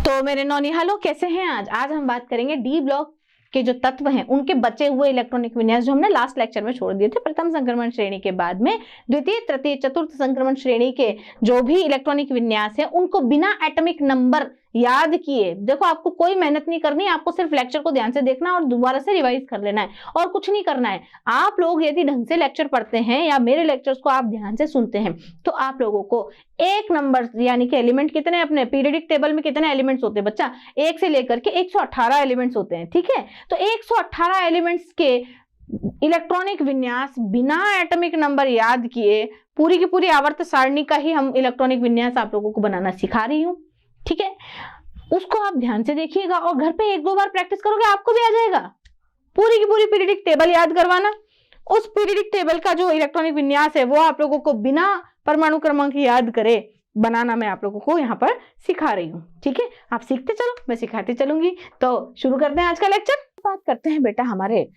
तो मेरे नौनिहालों कैसे हैं? आज हम बात करेंगे डी ब्लॉक के जो तत्व हैं उनके बचे हुए इलेक्ट्रॉनिक विन्यास जो हमने लास्ट लेक्चर में छोड़ दिए थे। प्रथम संक्रमण श्रेणी के बाद में द्वितीय, तृतीय, चतुर्थ संक्रमण श्रेणी के जो भी इलेक्ट्रॉनिक विन्यास है उनको बिना एटॉमिक नंबर याद किए, देखो आपको कोई मेहनत नहीं करनी, आपको सिर्फ लेक्चर को ध्यान से देखना और दोबारा से रिवाइज कर लेना है और कुछ नहीं करना है। आप लोग यदि ढंग से लेक्चर पढ़ते हैं या मेरे लेक्चर्स को आप ध्यान से सुनते हैं तो आप लोगों को एक नंबर यानी कि एलिमेंट कितने, अपने पीरियडिक टेबल में कितने एलिमेंट्स होते हैं बच्चा, 1 से लेकर के 118 एलिमेंट्स होते हैं। ठीक है, तो 118 एलिमेंट्स के इलेक्ट्रॉनिक विन्यास बिना एटॉमिक नंबर याद किए पूरी की पूरी आवर्त सारणी का ही हम इलेक्ट्रॉनिक विन्यास आप लोगों को बनाना सिखा रही हूँ। ठीक है, उसको आप ध्यान से देखिएगा और घर पे 1-2 बार प्रैक्टिस करोगे आपको भी आ जाएगा। पूरी की पूरी पीरियडिक टेबल याद करवाना, उस पीरियडिक टेबल का जो इलेक्ट्रॉनिक विन्यास है वो आप लोगों को बिना परमाणु क्रमांक याद करे बनाना मैं आप लोगों को यहाँ पर सिखा रही हूँ। ठीक है, आप सीखते चलो, मैं सिखाती चलूंगी। तो शुरू करते हैं आज का लेक्चर। बात करते हैं बेटा हमारे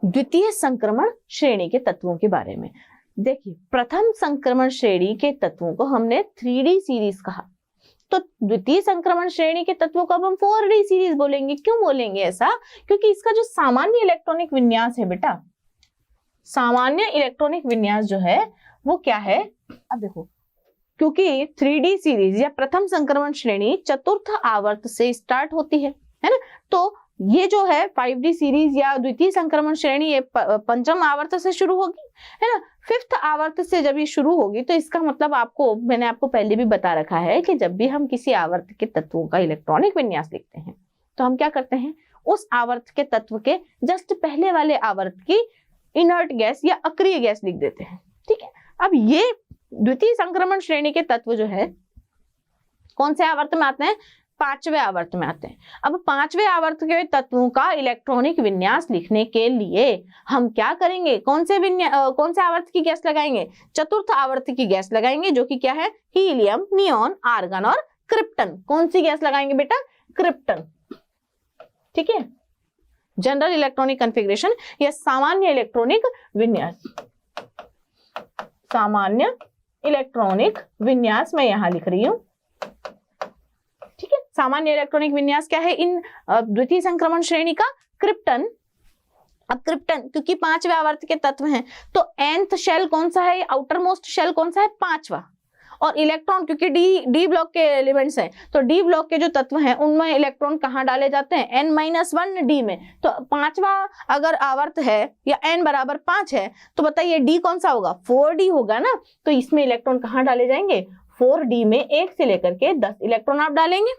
द्वितीय संक्रमण श्रेणी के तत्वों के बारे में। देखिए, प्रथम संक्रमण श्रेणी के तत्वों को हमने 3D सीरीज कहा, तो द्वितीय संक्रमण श्रेणी के तत्वों को अब हम 4D सीरीज बोलेंगे। क्यों बोलेंगे ऐसा? क्योंकि इसका जो सामान्य इलेक्ट्रॉनिक विन्यास है बेटा, सामान्य इलेक्ट्रॉनिक विन्यास जो है वो क्या है, अब देखो, क्योंकि 3D सीरीज या प्रथम संक्रमण श्रेणी चतुर्थ आवर्त से स्टार्ट होती है ना, तो ये जो है 5D सीरीज या द्वितीय संक्रमण श्रेणी ये पंचम आवर्त से शुरू होगी, है ना। 5th आवर्त से जब ये शुरू होगी तो इसका मतलब आपको, मैंने आपको पहले भी बता रखा है कि जब भी हम किसी आवर्त के तत्वों का इलेक्ट्रॉनिक विन्यास लिखते हैं तो हम क्या करते हैं, उस आवर्त के तत्व के जस्ट पहले वाले आवर्त की इनर्ट गैस या अक्रिय गैस लिख देते हैं। ठीक है, अब ये द्वितीय संक्रमण श्रेणी के तत्व जो है कौन से आवर्त में आते हैं, 5वें आवर्त में आते हैं। अब 5वें आवर्त के तत्वों का इलेक्ट्रॉनिक विन्यास लिखने के लिए हम क्या करेंगे, कौन से आवर्त की गैस लगाएंगे, चतुर्थ आवर्त की गैस लगाएंगे जो कि क्या है, हीलियम, नियॉन, आर्गन और क्रिप्टन। कौन सी गैस लगाएंगे बेटा, क्रिप्टन। ठीक है, जनरल इलेक्ट्रॉनिक कॉन्फ़िगरेशन या सामान्य इलेक्ट्रॉनिक विन्यास, सामान्य इलेक्ट्रॉनिक विन्यास मैं यहां लिख रही हूं। ठीक है, सामान्य इलेक्ट्रॉनिक विन्यास क्या है इन द्वितीय संक्रमण श्रेणी का, क्रिप्टन। अब क्रिप्टन क्योंकि 5वें आवर्त के तत्व हैं तो nth शेल कौन सा है, आउटर मोस्ट शेल कौन सा है, 5वां। और इलेक्ट्रॉन क्योंकि डी ब्लॉक के एलिमेंट्स हैं तो डी ब्लॉक के जो तत्व हैं उनमें इलेक्ट्रॉन कहाँ डाले जाते हैं, n-1 डी में। तो 5वां अगर आवर्त है या n बराबर 5 है तो बताइए डी कौन सा होगा, 4D होगा ना। तो इसमें इलेक्ट्रॉन कहाँ डाले जाएंगे, 4D में 1 से लेकर के 10 इलेक्ट्रॉन आप डालेंगे।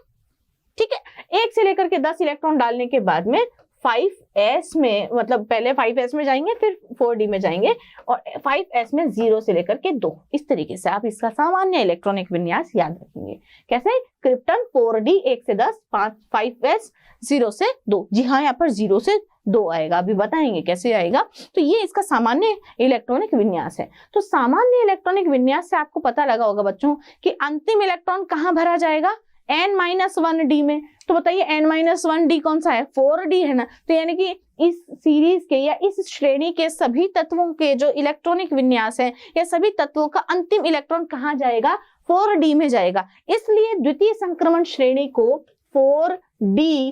ठीक है, 1 से लेकर के 10 इलेक्ट्रॉन डालने के बाद में 5s में, मतलब पहले 5s में जाएंगे फिर 4D में जाएंगे और 5s में 0 से लेकर के 2, इस तरीके से आप इसका सामान्य इलेक्ट्रॉनिक विन्यास याद रखेंगे। कैसे, क्रिप्टन 4D 1 से 10, 5s 0 से 2। जी हाँ, यहाँ पर 0 से 2 आएगा, अभी बताएंगे कैसे आएगा। तो ये इसका सामान्य इलेक्ट्रॉनिक विन्यास है। तो सामान्य इलेक्ट्रॉनिक विन्यास से आपको पता लगा होगा बच्चों कि अंतिम इलेक्ट्रॉन कहाँ भरा जाएगा, n-1D में। तो बताइए n-1D कौन सा है, 4D है ना। तो यानी कि इस सीरीज के या इस श्रेणी के सभी तत्वों के जो इलेक्ट्रॉनिक विन्यास है या सभी तत्वों का अंतिम इलेक्ट्रॉन कहाँ जाएगा, 4D में जाएगा। इसलिए द्वितीय संक्रमण श्रेणी को 4D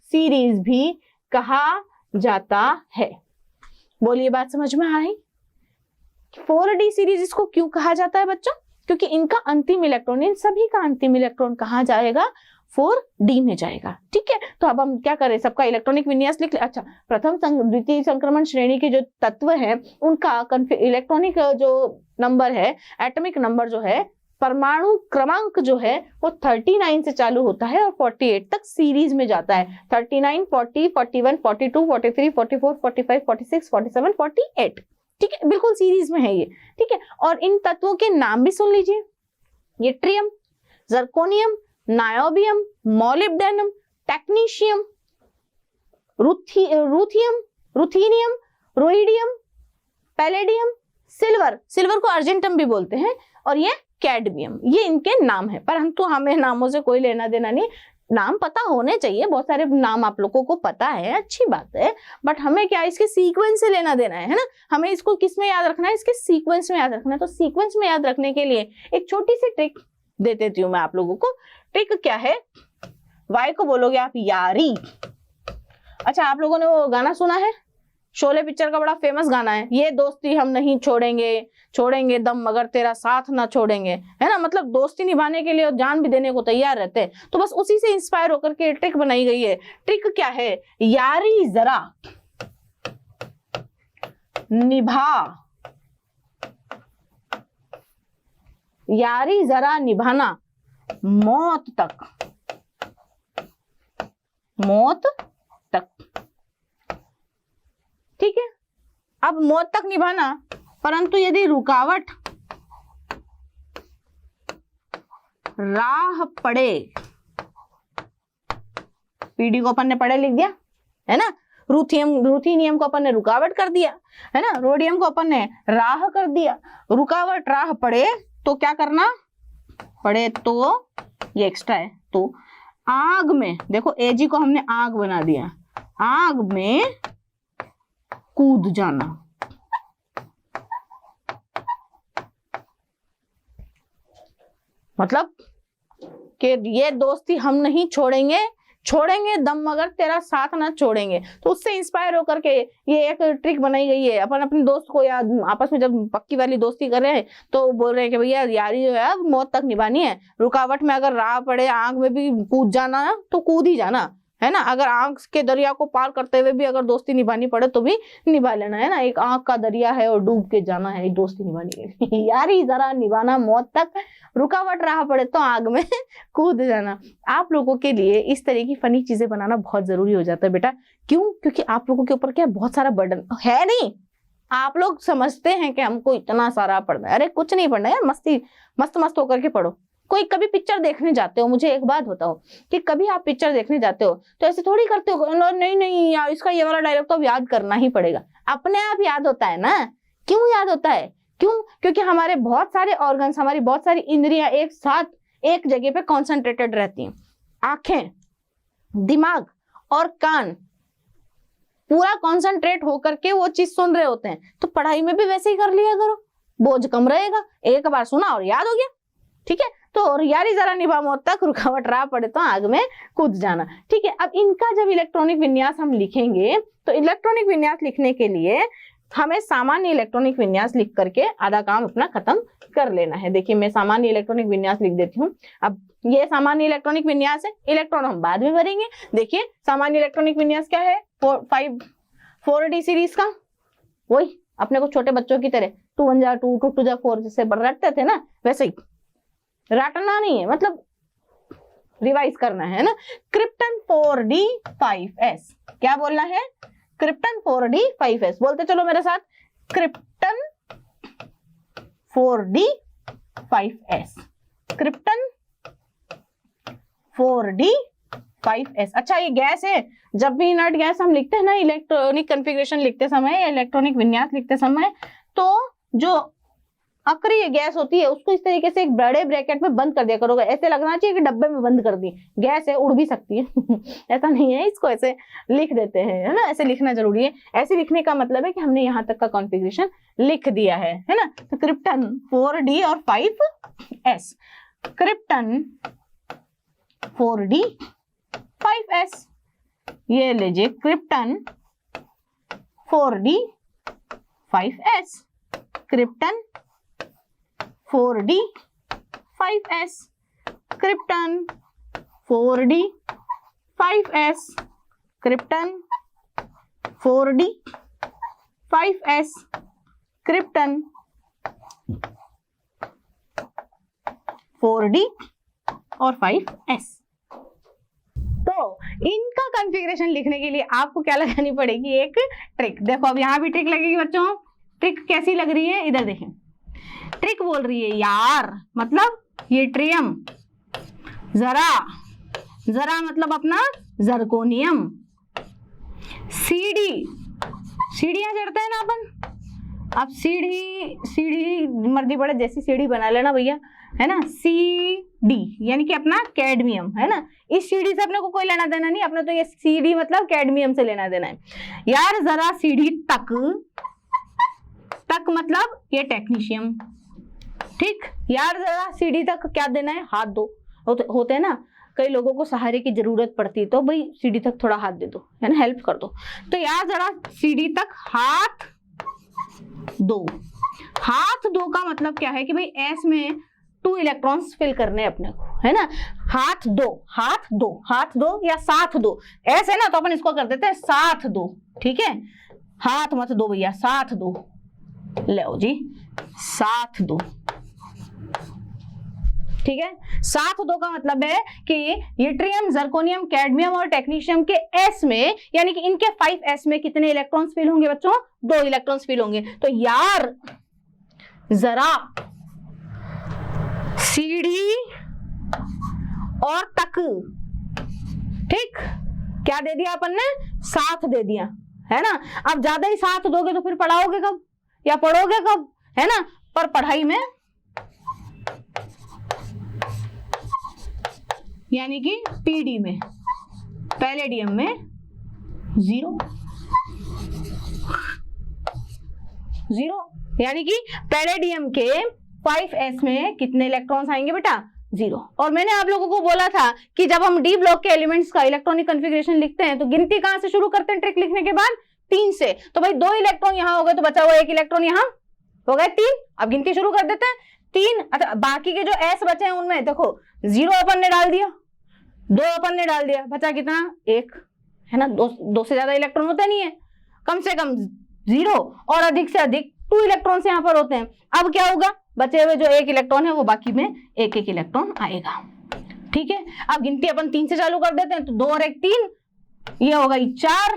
सीरीज भी कहा जाता है। बोलिए, बात समझ में आई? 4D सीरीज इसको क्यों कहा जाता है बच्चों, क्योंकि इनका अंतिम इलेक्ट्रॉन, इन सभी का अंतिम इलेक्ट्रॉन कहाँ जाएगा, 4D में जाएगा। ठीक है, तो अब हम क्या करें, सबका इलेक्ट्रॉनिक विन्यास लिख ले। अच्छा, प्रथम द्वितीय संक्रमण श्रेणी के जो तत्व हैं उनका इलेक्ट्रॉनिक जो नंबर है, एटॉमिक नंबर जो है, परमाणु क्रमांक जो है वो 39 से चालू होता है और 48 तक सीरीज में जाता है। 39, 40, 41, 42, 43, 44, 45, 46, 47, 48। ठीक है, बिल्कुल सीरीज में है ये। ठीक है, और इन तत्वों के नाम भी सुन लीजिए, ये yttrium, zirconium, niobium, molybdenum, technetium, ruthenium, ruthenium, rhodium, palladium, silver को अर्जेंटम भी बोलते हैं, और ये कैडमियम। ये इनके नाम है, परंतु हमें नामों से कोई लेना देना नहीं, नाम पता होने चाहिए। बहुत सारे नाम आप लोगों को पता है, अच्छी बात है, बट हमें क्या इसके सीक्वेंस से लेना देना है ना। हमें इसको किस में याद रखना है, इसके सीक्वेंस में याद रखना है। तो सीक्वेंस में याद रखने के लिए एक छोटी सी ट्रिक दे देती हूँ मैं आप लोगों को। ट्रिक क्या है, वाई को बोलोगे आप यारी। अच्छा, आप लोगों ने वो गाना सुना है, शोले पिक्चर का बड़ा फेमस गाना है, ये दोस्ती हम नहीं छोड़ेंगे, छोड़ेंगे दम मगर तेरा साथ ना छोड़ेंगे, है ना। मतलब दोस्ती निभाने के लिए जान भी देने को तैयार रहते हैं। तो बस उसी से इंस्पायर होकर के ट्रिक बनाई गई है। ट्रिक क्या है? यारी जरा निभा, यारी जरा निभाना मौत तक, मौत तक। ठीक है, अब मौत तक निभाना, परंतु यदि रुकावट राह पड़े, पीडी को अपन ने पढ़े लिख दिया है ना, रूथीनियम को अपन ने रुकावट कर दिया है ना, रोडियम को अपन ने राह कर दिया। रुकावट राह पड़े तो क्या करना पड़े, तो ये एक्स्ट्रा है, तो आग में, देखो एजी को हमने आग बना दिया, आग में कूद जाना। मतलब कि ये दोस्ती हम नहीं छोड़ेंगे, छोड़ेंगे दम मगर तेरा साथ ना छोड़ेंगे। तो उससे इंस्पायर होकर के ये एक ट्रिक बनाई गई है। अपन अपने दोस्त को या आपस में जब पक्की वाली दोस्ती कर रहे हैं तो बोल रहे हैं कि भैया यारी जो है अब मौत तक निभानी है, रुकावट में अगर राह पड़े, आग में भी कूद जाना तो कूद ही जाना, है ना। अगर आग के दरिया को पार करते हुए भी अगर दोस्ती निभानी पड़े तो भी निभा लेना, है ना। एक आग का दरिया है और डूब के जाना है दोस्ती निभाने के लिए। यारी जरा निभाना मौत तक, रुकावट राह पड़े तो आग में कूद जाना। आप लोगों के लिए इस तरह की फनी चीजें बनाना बहुत जरूरी हो जाता है बेटा। क्यों? क्योंकि आप लोगों के ऊपर क्या बहुत सारा बर्डन है नहीं। आप लोग समझते हैं कि हमको इतना सारा पढ़ना है, अरे कुछ नहीं पढ़ना है, मस्ती मस्त मस्त होकर के पढ़ो। कोई कभी पिक्चर देखने जाते हो, मुझे एक बात बताओ कि कभी आप पिक्चर देखने जाते हो तो ऐसे थोड़ी करते हो, नहीं नहीं यार इसका ये वाला डायलॉग तो अब याद करना ही पड़ेगा। अपने आप याद होता है ना। क्यों याद होता है? क्यों? क्योंकि हमारे बहुत सारे ऑर्गन्स, हमारी बहुत सारी इंद्रियां एक साथ एक जगह पे कॉन्सेंट्रेटेड रहती हैं। आंखें, दिमाग और कान पूरा कॉन्सेंट्रेट होकर के वो चीज सुन रहे होते हैं। तो पढ़ाई में भी वैसे ही कर लिया करो, बोझ कम रहेगा, एक बार सुना और याद हो गया। ठीक है, तो यारी जरा निभा मौत तक, रुकावट राह पड़े तो आग में कूद जाना। ठीक है, अब इनका जब इलेक्ट्रॉनिक विन्यास हम लिखेंगे तो इलेक्ट्रॉनिक विन्यास लिखने के लिए हमें सामान्य इलेक्ट्रॉनिक विन्यास लिख करके आधा काम अपना खत्म कर लेना है। देखिए मैं सामान्य इलेक्ट्रॉनिक विन्यास लिख देती हूँ। अब ये सामान्य इलेक्ट्रॉनिक विन्यास है, इलेक्ट्रॉन हम बाद में भरेंगे। देखिए सामान्य इलेक्ट्रॉनिक विन्यास क्या है, 4d सीरीज का, वही अपने को छोटे बच्चों की तरह 2 1 जा 2 2 2 जा 4 जैसे रटते थे ना, वैसे ही रटना नहीं है, मतलब रिवाइज करना है ना। क्रिप्टन 4d5s, क्या बोलना है? क्रिप्टन 4d5s, बोलते चलो मेरे साथ, क्रिप्टन 4d5s, क्रिप्टन 4d5s। अच्छा ये गैस है, जब भी इनर्ट गैस हम लिखते हैं ना इलेक्ट्रॉनिक कॉन्फ़िगरेशन लिखते समय, इलेक्ट्रॉनिक विन्यास लिखते समय, तो जो अक्रिय गैस होती है उसको इस तरीके से एक बड़े ब्रैकेट में बंद कर दिया करोगे। ऐसे लगना चाहिए कि डब्बे में बंद कर दी, गैस है उड़ भी सकती है ऐसा नहीं है, इसको ऐसे लिख देते हैं, है ना। ऐसे लिखना जरूरी है। ऐसे लिखने का मतलब है कि हमने यहाँ तक का कॉन्फ़िगरेशन लिख दिया है ना। तो क्रिप्टन 4d और 5s, क्रिप्टन 4d5s, ये लीजिए krypton 4d5s, krypton 4d5s, krypton 4d5s, krypton 4d5s, krypton 4d और 5s। तो इनका कॉन्फ़िगरेशन लिखने के लिए आपको क्या लगानी पड़ेगी? एक ट्रिक। देखो अब यहाँ भी ट्रिक लगेगी बच्चों। ट्रिक कैसी लग रही है? इधर देखें, ट्रिक बोल रही है यार, मतलब ये ट्रियम, जरा, जरा मतलब अपना जर्कोनियम, सीडी, सीढ़ियां चढ़ते हैं ना अपन, अब सीढ़ी मर्जी पड़े जैसी सीढ़ी बना लेना भैया, है ना। CD यानी कि अपना कैडमियम, है ना। इस सीढ़ी से अपने को कोई लेना देना नहीं, अपने तो ये CD मतलब कैडमियम से लेना देना है। यार जरा सीढ़ी तक, तक मतलब ये टेक्नीशियम, ठीक। यार जरा सीढ़ी तक क्या देना है? हाथ दो, होते हैं ना, कई लोगों को सहारे की जरूरत पड़ती है, तो भाई सीढ़ी तक थोड़ा हाथ दे दो, है ना, हेल्प कर दो। तो यार जरा सीढ़ी तक हाथ दो। हाथ दो का मतलब क्या है कि भाई एस में 2 इलेक्ट्रॉन्स फिल करने अपने को, है ना। हाथ दो, हाथ दो, हाथ दो या साथ दो, ऐसे है ना, तो अपन इसको कर देते हैं साथ दो, ठीक है। हाथ मत दो भैया, साथ दो, ले जी, साथ दो, ठीक है। साथ दो का मतलब है कि यट्रियम, जर्कोनियम, कैडमियम और टेक्नीशियम के एस में, यानी कि इनके 5s में कितने इलेक्ट्रॉन्स फिल होंगे बच्चों? 2 इलेक्ट्रॉन्स फिल होंगे। तो यार जरा सीढ़ी और तक, ठीक, क्या दे दिया अपन ने? साथ दे दिया, है ना। अब ज्यादा ही साथ दोगे तो फिर पढ़ाओगे कब या पढ़ोगे कब, है ना। पर पढ़ाई में यानी कि पीडी में, पैलेडियम में 0, यानी कि पैलेडियम के 5s में कितने इलेक्ट्रॉन्स आएंगे बेटा? 0। और मैंने आप लोगों को बोला था कि जब हम डी ब्लॉक के एलिमेंट्स का इलेक्ट्रॉनिक कॉन्फ़िगरेशन लिखते हैं तो गिनती कहां से शुरू करते हैं? ट्रिक लिखने के बाद 3 से। तो भाई 2 इलेक्ट्रॉन यहां हो गए, तो बचा हुआ 1 इलेक्ट्रॉन यहां हो गए 3। अब गिनती शुरू कर देते हैं 3। अच्छा, बाकी के जो s बचे हैं उनमें देखो 0 अपन ने डाल दिया, 2 अपन ने डाल दिया, बचा कितना? 1, है ना। 2 से ज्यादा इलेक्ट्रॉन होते नहीं है, कम से कम 0 और अधिक से अधिक 2 इलेक्ट्रॉन्स यहाँ पर होते हैं। अब क्या होगा? बचे हुए जो 1 इलेक्ट्रॉन है वो बाकी में 1 इलेक्ट्रॉन आएगा, ठीक है। अब गिनती अपन 3 से चालू कर देते हैं, तो 2 और 1 3, ये हो गई 4,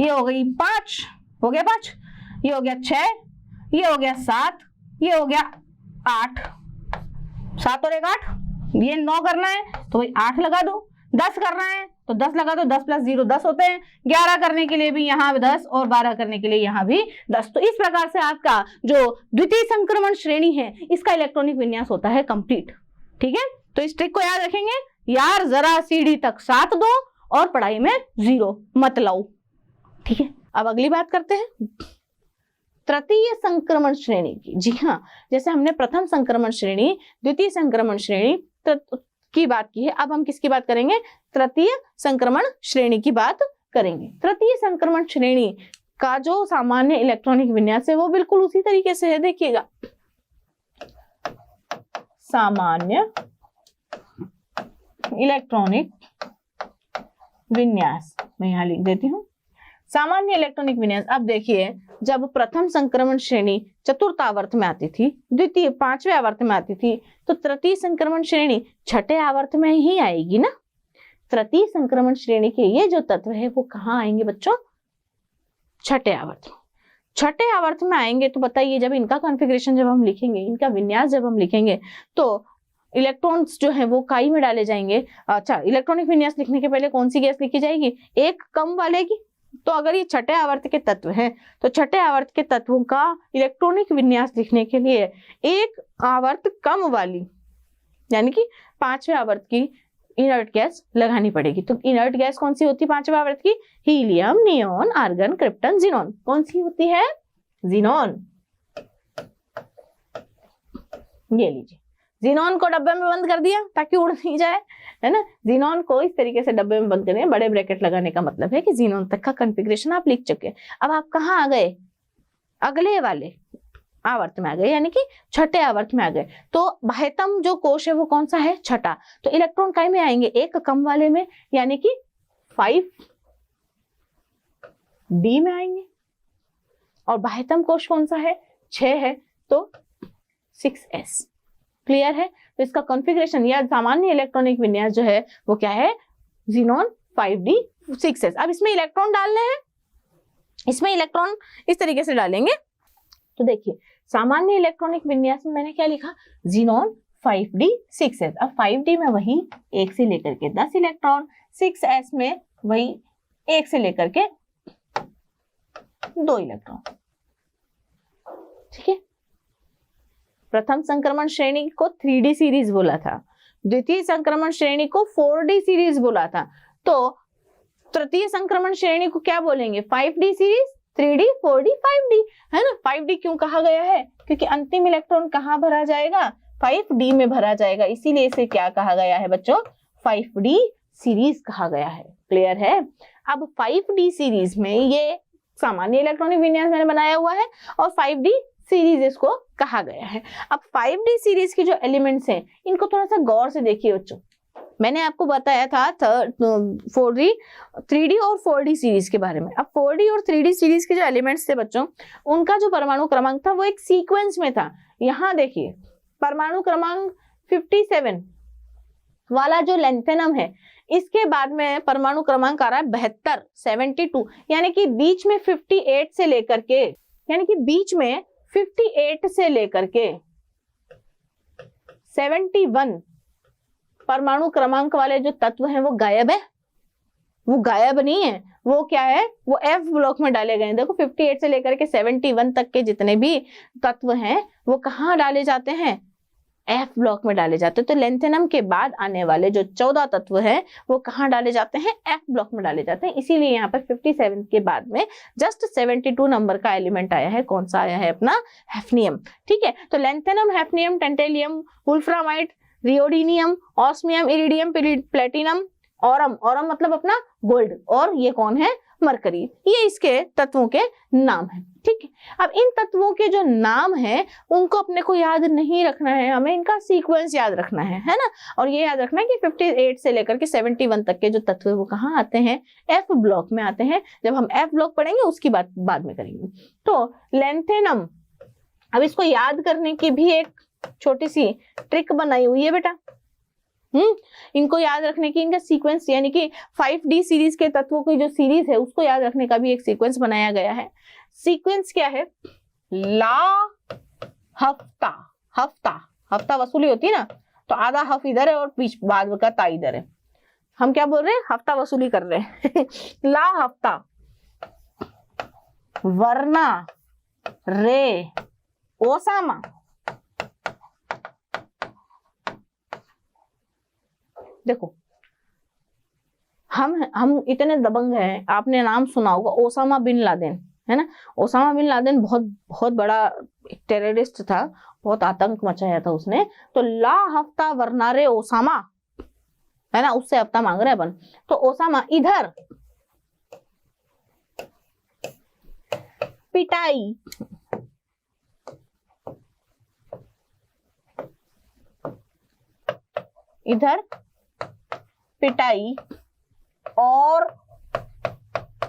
ये हो गई 5, हो गया 5, ये हो गया 6, ये हो गया 7, ये हो गया 8, 7 और 1 8, ये 9 करना है तो भाई 8 लगा दो, 10 करना है तो 10 लगा दो, 10 + 0 10 होते हैं, 11 करने के लिए भी यहाँ 10 और 12 करने के लिए यहाँ भी 10। तो इस प्रकार से आपका जो द्वितीय संक्रमण श्रेणी है इसका इलेक्ट्रॉनिक विन्यास होता है कंप्लीट, ठीक है। तो इस ट्रिक को याद रखेंगे, यार जरा सीढ़ी तक साथ दो और पढ़ाई में 0 मत लाओ, ठीक है। अब अगली बात करते हैं तृतीय संक्रमण श्रेणी की। जी हाँ, जैसे हमने प्रथम संक्रमण श्रेणी, द्वितीय संक्रमण श्रेणी की बात की है, अब हम किसकी बात करेंगे? तृतीय संक्रमण श्रेणी की बात करेंगे। तृतीय संक्रमण श्रेणी का जो सामान्य इलेक्ट्रॉनिक विन्यास है वो बिल्कुल उसी तरीके से है, देखिएगा। सामान्य इलेक्ट्रॉनिक विन्यास मैं यहां लिख देती हूं, सामान्य इलेक्ट्रॉनिक विन्यास। अब देखिए, जब प्रथम संक्रमण श्रेणी चतुर्थ आवर्त में आती थी, द्वितीय 5वें आवर्त में आती थी, तो तृतीय संक्रमण श्रेणी 6ठे आवर्त में ही आएगी ना। तृतीय संक्रमण श्रेणी के ये जो तत्व है वो कहाँ आएंगे बच्चों? 6ठे आवर्त में। 6ठे आवर्त में आएंगे तो बताइए, जब इनका कॉन्फ़िगरेशन जब हम लिखेंगे, इनका विन्यास जब हम लिखेंगे, तो इलेक्ट्रॉन्स जो है वो काई में डाले जाएंगे। अच्छा, इलेक्ट्रॉनिक विन्यास लिखने के पहले कौन सी गैस लिखी जाएगी? एक कम वाले की। तो अगर ये 6ठे आवर्त के तत्व हैं तो 6ठे आवर्त के तत्वों का इलेक्ट्रॉनिक विन्यास लिखने के लिए एक आवर्त कम वाली, यानी कि 5वें आवर्त की इनर्ट गैस लगानी पड़ेगी। तो इनर्ट गैस कौन सी होती है 5वें आवर्त की? Helium, neon, argon, krypton, xenon. कौन सी होती है? जीनोन। ये लीजिए, जीनोन को डब्बे में बंद कर दिया ताकि उड़ नहीं जाए, है ना। जीनोन को इस तरीके से डब्बे में बंद करें, बड़े ब्रैकेट लगाने का मतलब है कि जीनोन तक का कॉन्फ़िगरेशन आप लिख चुके। अब आप कहाँ आ गए? अगले वाले आवर्त में आ गए, यानी कि 6ठे आवर्त में आ गए। तो बाह्यतम जो कोश है वो कौन सा है? 6ठा। तो इलेक्ट्रॉन काय में आएंगे? एक कम वाले में, यानी कि 5d में आएंगे। और बाह्यतम कोश कौन सा है? 6 है, तो 6s। क्लियर है? तो इसका कॉन्फ़िगरेशन या सामान्य इलेक्ट्रॉनिक विन्यास जो है वो क्या है? Xenon 5d 6s। अब इसमें इलेक्ट्रॉन डालने हैं, इसमें इलेक्ट्रॉन इस तरीके से डालेंगे। तो देखिए, सामान्य इलेक्ट्रॉनिक विन्यास में मैंने क्या लिखा? Xenon 5d 6s। अब 5d में वही 1 से लेकर के 10 इलेक्ट्रॉन, 6s में वही 1 से लेकर के 2 इलेक्ट्रॉन, ठीक है। प्रथम संक्रमण श्रेणी को 3d सीरीज बोला था, द्वितीय संक्रमण श्रेणी को 4d सीरीज बोला था। तो तृतीय संक्रमण श्रेणी को क्या बोलेंगे? 5d series, 3d, 4d, 5d, है ना। 5d क्यों कहा गया है? क्योंकि अंतिम इलेक्ट्रॉन कहाँ भरा जाएगा? 5d में भरा जाएगा, इसीलिए इसे क्या कहा गया है बच्चों? 5D सीरीज कहा गया है। क्लियर है? अब 5D सीरीज में ये सामान्य इलेक्ट्रॉनिक विन्यास मैंने बनाया हुआ है और 5D सीरीज इसको कहा गया है। अब 5D सीरीज के जो एलिमेंट्स हैं इनको थोड़ा सा गौर से देखिए बच्चों। मैंने आपको बताया था 4D 3D और 4D सीरीज के बारे में। अब 4D और 3D सीरीज के जो एलिमेंट्स थे बच्चों, उनका जो परमाणु क्रमांक था वो एक सीक्वेंस में था। यहाँ देखिए परमाणु क्रमांक 57 वाला जो लेंथेनम है, इसके बाद में परमाणु क्रमांक आ रहा है 72 72, यानी कि बीच में 58 से लेकर के, यानी कि बीच में 58 से लेकर के 71 परमाणु क्रमांक वाले जो तत्व हैं वो गायब है। वो गायब नहीं है, वो क्या है, वो F ब्लॉक में डाले गए हैं। देखो 58 से लेकर के 71 तक के जितने भी तत्व हैं वो कहाँ डाले जाते हैं, F ब्लॉक में डाले जाते हैं। तो लेंथेनम के बाद आने वाले जो 14 तत्व हैं वो कहाँ डाले जाते हैं, F ब्लॉक में डाले जाते हैं। इसीलिए यहाँ पर 57 के बाद में जस्ट 72 नंबर का एलिमेंट आया है। कौन सा आया है, अपना हैफनियम। ठीक है, तो lanthanum, hafnium, tantalum, wolframite, rhenium, osmium, iridium, platinum, aurum, aurum मतलब अपना गोल्ड, और ये कौन है, मरकरी। ये इसके तत्वों के नाम है। ठीक है, अब इन तत्वों के जो नाम है उनको अपने को याद नहीं रखना है, हमें इनका सीक्वेंस याद रखना है ना। और ये याद रखना है कि 58 से लेकर के 71 तक के जो तत्व है वो कहाँ आते हैं, F ब्लॉक में आते हैं। जब हम F ब्लॉक पढ़ेंगे उसकी बात बाद में करेंगे। तो लेंथेनम, अब इसको याद करने की भी एक छोटी सी ट्रिक बनाई हुई है बेटा। इनको याद रखने की, इनका सीक्वेंस यानी कि 5D सीरीज के तत्वों की जो सीरीज है उसको याद रखने का भी एक सीक्वेंस बनाया गया है। सीक्वेंस क्या है, ला हफ्ता, हफ्ता हफ्ता वसूली होती है ना, तो आधा हफ इधर है और बीच बाद का ता इधर है। हम क्या बोल रहे हैं, हफ्ता वसूली कर रहे हैं। ला हफ्ता, वरना, रे, ओसामा। देखो हम इतने दबंग हैं, आपने नाम सुना होगा ओसामा बिन लादेन, है ना। ओसामा बिन लादेन बहुत बड़ा टेररिस्ट था, बहुत आतंक मचाया था उसने। तो ला हफ्ता वरनारे ओसामा, है ना, उससे हफ्ता मांग रहे अपन। तो ओसामा इधर पिटाई, इधर पिटाई और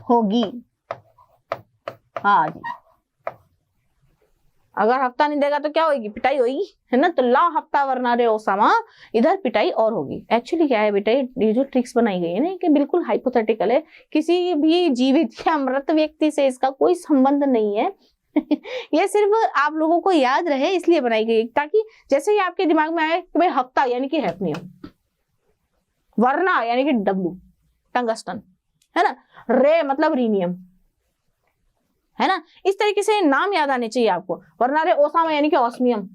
होगी। हाँ जी, अगर हफ्ता नहीं देगा तो क्या होगी, पिटाई होगी, है ना। तो ला हफ्ता वरना रे ओसामा, इधर पिटाई और होगी। एक्चुअली क्या है बेटा, ये जो ट्रिक्स बनाई गई है ना कि बिल्कुल हाइपोथेटिकल है, किसी भी जीवित या मृत व्यक्ति से इसका कोई संबंध नहीं है। ये सिर्फ आप लोगों को याद रहे इसलिए बनाई गई, ताकि जैसे ही आपके दिमाग में आए कि भाई हफ्ता यानी कि हैफनियम, वरना यानी कि W टंगस्टन, है ना, रे मतलब रीनियम, है ना। इस तरीके से नाम याद आने चाहिए आपको। वरना रे ओसामा यानी कि ऑस्मियम,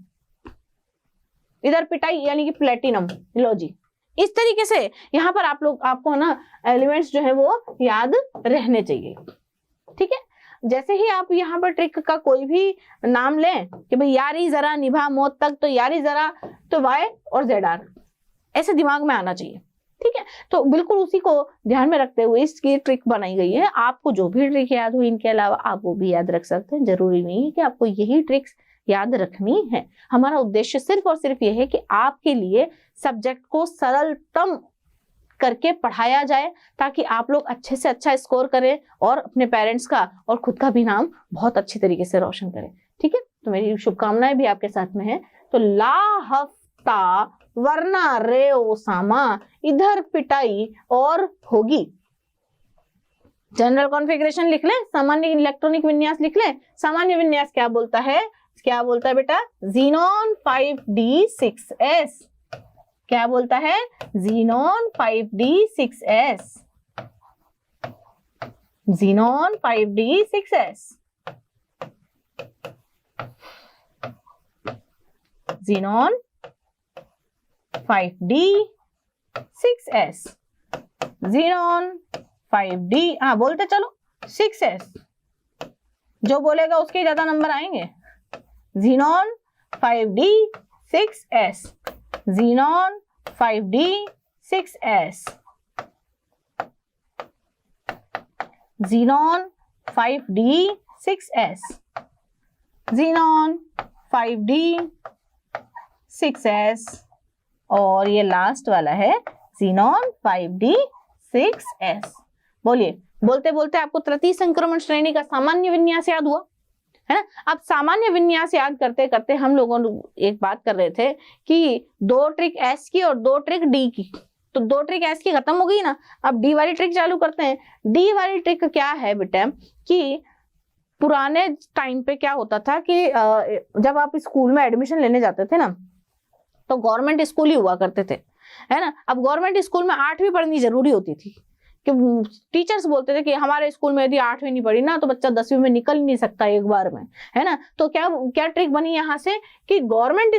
इधर पिटाई यानी कि प्लेटिनम, लो जी। इस तरीके से यहाँ पर आपको ना एलिमेंट्स जो है वो याद रहने चाहिए। ठीक है, जैसे ही आप यहाँ पर ट्रिक का कोई भी नाम लें कि भाई यारी जरा निभा मौत तक, तो यारी जरा तो Y और ZR ऐसे दिमाग में आना चाहिए। ठीक है, तो बिल्कुल उसी को ध्यान में रखते हुए इसकी ट्रिक बनाई गई है। आपको जो भी ट्रिक याद हो इनके अलावा आप वो भी याद रख सकते हैं। जरूरी नहीं है कि आपको यही ट्रिक्स याद रखनी है। हमारा उद्देश्य सिर्फ और सिर्फ ये है कि आपके लिए सब्जेक्ट को सरलतम करके पढ़ाया जाए, ताकि आप लोग अच्छे से अच्छा स्कोर करें और अपने पेरेंट्स का और खुद का भी नाम बहुत अच्छी तरीके से रोशन करें। ठीक है, तो मेरी शुभकामनाएं भी आपके साथ में है। तो ला हफ्ता वरना रे ओसामा, इधर पिटाई और होगी। जनरल कॉन्फ़िगरेशन लिख ले, सामान्य इलेक्ट्रॉनिक विन्यास लिख ले। सामान्य विन्यास क्या बोलता है, क्या बोलता है बेटा, ज़ीनॉन 5d6s। क्या बोलता है, xenon 5d6s, xenon 5d6s, xenon 5d6s, xenon 5d, हाँ बोलते चलो 6s, जो बोलेगा उसके ज्यादा नंबर आएंगे। Xenon 5d6s, xenon 5d 6s, xenon 5d 6s, xenon 5d 6s, और ये लास्ट वाला है xenon 5d 6s। बोलिए, बोलते बोलते आपको तृतीय संक्रमण श्रेणी का सामान्य विन्यास याद हुआ है ना। अब सामान्य विन्यास याद करते करते हम लोगों ने एक बात कर रहे थे कि 2 ट्रिक एस की और 2 ट्रिक डी की, तो 2 ट्रिक एस की खत्म हो गई ना, अब डी वाली ट्रिक चालू करते हैं। डी वाली ट्रिक क्या है बेटा कि पुराने टाइम पे क्या होता था कि जब आप स्कूल में एडमिशन लेने जाते थे ना, तो गवर्नमेंट स्कूल ही हुआ करते थे, है ना। अब गवर्नमेंट स्कूल में 8वीं पढ़नी जरूरी होती थी, कि टीचर्स बोलते थे कि हमारे स्कूल में यदि 8वीं नहीं पढ़ी ना तो बच्चा 10वीं में निकल ही नहीं सकता एक बार में, है ना। तो क्या क्या ट्रिक बनी यहाँ से कि गवर्नमेंट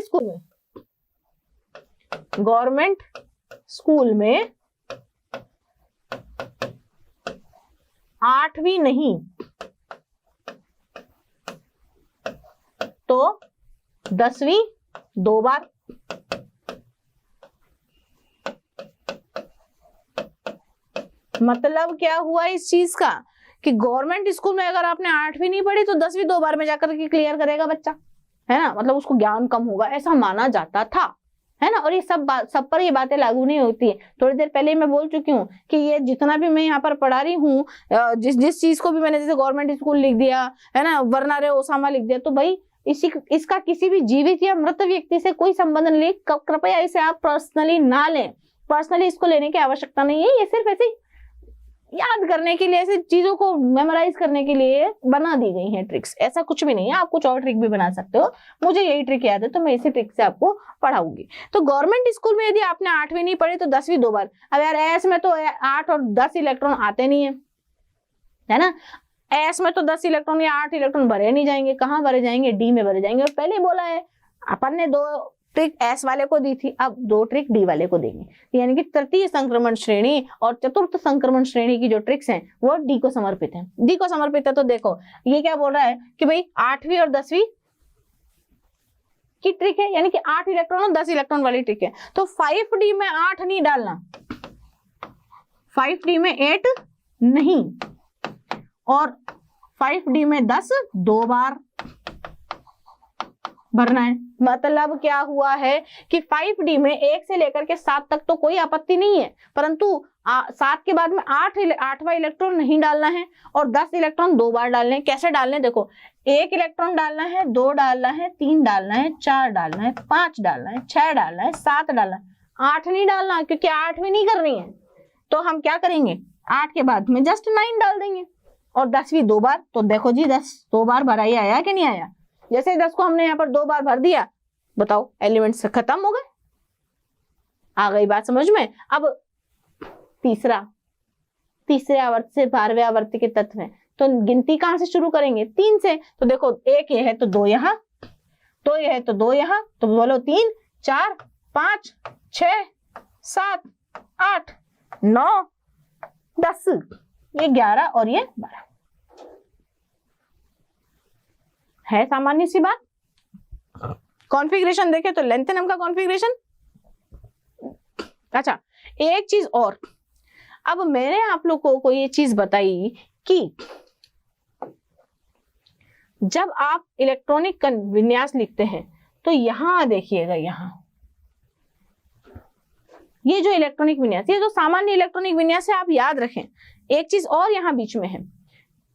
स्कूल में 8वीं नहीं तो 10वीं 2 बार। मतलब क्या हुआ इस चीज का कि गवर्नमेंट स्कूल में अगर आपने 8वीं नहीं पढ़ी तो 10वीं 2 बार में जाकर के क्लियर करेगा बच्चा, है ना। मतलब उसको ज्ञान कम होगा, ऐसा माना जाता था, है ना। और ये सब पर ये बातें लागू नहीं होती है। थोड़ी देर पहले मैं बोल चुकी हूँ कि ये जितना भी मैं यहाँ पर पढ़ा रही हूँ, जिस चीज को भी मैंने जैसे गवर्नमेंट स्कूल लिख दिया, है ना, वरना रे ओसामा लिख दिया, तो भाई इसका किसी भी जीवित या मृत व्यक्ति से कोई संबंध नहीं। कृपया इसे आप पर्सनली ना लें, पर्सनली इसको लेने की आवश्यकता नहीं है। ये सिर्फ ऐसे याद करने के लिए, ऐसे चीजों को मेमोराइज करने के लिए बना दी गई हैं ट्रिक्स, ऐसा कुछ भी नहीं है। आप कुछ और ट्रिक भी बना सकते हो, मुझे यही ट्रिक याद है तो मैं इसी ट्रिक से आपको पढ़ाऊंगी। तो गवर्नमेंट स्कूल में यदि आपने 8वीं नहीं पढ़ी तो 10वीं 2 बार। अब यार एस में तो 8 और 10 इलेक्ट्रॉन आते नहीं है ना। एस में तो 10 इलेक्ट्रॉन या 8 इलेक्ट्रॉन भरे नहीं जाएंगे, कहाँ भरे जाएंगे, डी में भरे जाएंगे। और पहले बोला है अपन ने 2 ट्रिक एस वाले को दी थी, अब 2 ट्रिक डी वाले को देंगे। यानी कि तृतीय संक्रमण श्रेणी और चतुर्थ संक्रमण श्रेणी की जो ट्रिक्स हैं वो डी को समर्पित है। डी को समर्पित है तो देखो ये क्या बोल रहा है कि भाई 8वीं और 10वीं की ट्रिक है, यानी कि 8 इलेक्ट्रॉन और 10 इलेक्ट्रॉन वाली ट्रिक है। तो 5D में 8 नहीं डालना, 5D में 8 नहीं, और 5D में 10 2 बार भरना है। मतलब क्या हुआ है कि 5D में 1 से लेकर के 7 तक तो कोई आपत्ति नहीं है, परंतु 7 के बाद में 8वां इलेक्ट्रॉन नहीं डालना है और 10 इलेक्ट्रॉन 2 बार डालने हैं। कैसे डालने हैं देखो, 1 इलेक्ट्रॉन डालना है, 2 डालना है, 3 डालना है, 4 डालना है, 5 डालना है, 6 डालना है, 7 डालना है, 8 नहीं डालना, क्योंकि 8वीं नहीं करनी है। तो हम क्या करेंगे, 8 के बाद में जस्ट 9 डाल देंगे और 10वीं 2 बार। तो देखो जी 10 2 बार भरा ही आया कि नहीं आया। जैसे 10 को हमने यहाँ पर 2 बार भर दिया, बताओ एलिमेंट्स खत्म हो गए। आ गई बात समझ में। अब तीसरे आवर्त से 12वें आवर्त के तत्व हैं, तो गिनती कहां से शुरू करेंगे, 3 से। तो देखो 1 ये है तो 2 यहाँ, तो ये है तो 2 यहाँ, तो बोलो 3 4 5 6 7 8 9 10, ये 11 और ये 12 है। सामान्य सी बात। कॉन्फ़िगरेशन देखे तो लेंथेनम का कॉन्फ़िगरेशन। अच्छा एक चीज और, अब मैंने आप लोगों को ये चीज बताई कि जब आप इलेक्ट्रॉनिक विन्यास लिखते हैं तो यहां देखिएगा, यहां ये जो इलेक्ट्रॉनिक विन्यास, ये जो सामान्य इलेक्ट्रॉनिक विन्यास है, आप याद रखें। एक चीज और यहां बीच में है,